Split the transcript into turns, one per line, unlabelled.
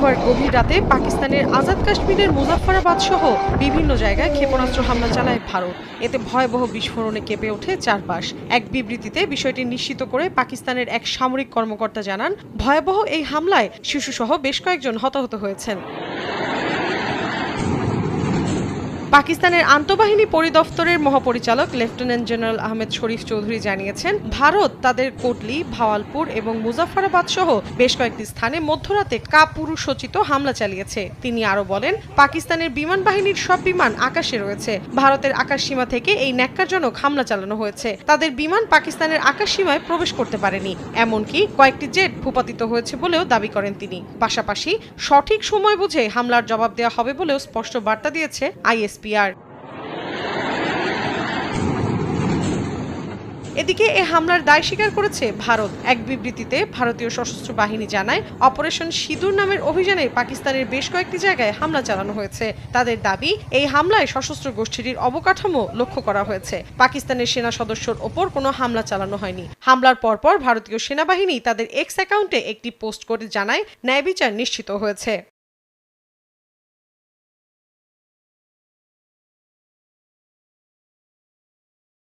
বুধবার গভীর রাতে পাকিস্তানের আজাদ কাশ্মীরের মুজাফফরাবাদ সহ বিভিন্ন জায়গায় ক্ষেপণাস্ত্র হামলা চালায় ভারত। এতে ভয়াবহ বিস্ফোরণে কেঁপে ওঠে চারপাশ। এক বিবৃতিতে বিষয়টি নিশ্চিত করে পাকিস্তানের এক সামরিক কর্মকর্তা জানান, ভয়াবহ এই হামলায় শিশুসহ বেশ কয়েকজন হতাহত হয়েছেন। পাকিস্তানের আন্তঃবাহিনী পরিদফতরের মহাপরিচালক লেফটেন্যান্ট জেনারেল আহমেদ শরীফ চৌধুরী জানিয়েছেন, ভারত তাদের কোটলি, ভাওয়ালপুর এবং মুজাফফরাবাদ সহ বেশ কয়েকটি স্থানে মধ্যরাতে কাপুরুষোচিত হামলা চালিয়েছে। তিনি আরও বলেন, পাকিস্তানের বিমান বাহিনীর সব বিমান আকাশে রয়েছে। ভারতের আকাশসীমা থেকে এই ন্যাক্কারজনক হামলা চালানো হয়েছে। তাদের বিমান পাকিস্তানের আকাশসীমায় প্রবেশ করতে পারেনি। এমনকি কয়েকটি জেট ভূপাতিত হয়েছে বলেও দাবি করেন তিনি। পাশাপাশি সঠিক সময় বুঝে হামলার জবাব দেওয়া হবে বলেও স্পষ্ট বার্তা দিয়েছে আইএসপিআর। এদিকে এ হামলার দায় স্বীকার করেছে ভারত। এক বিবৃতিতে ভারতীয় সশস্ত্র বাহিনী জানায়, অপারেশন সিঁদুর নামের অভিযানে পাকিস্তানের বেশ কয়েকটি জায়গায় হামলা চালানো হয়েছে। তাদের দাবি, এই হামলায় সশস্ত্র গোষ্ঠীটির অবকাঠামো লক্ষ্য করা হয়েছে। পাকিস্তানের সেনা সদস্যর ওপর কোনো হামলা চালানো হয়নি। হামলার পরপর ভারতীয় সেনাবাহিনী তাদের এক্স অ্যাকাউন্টে একটি পোস্ট করে জানায়, ন্যায় বিচার নিশ্চিত হয়েছে।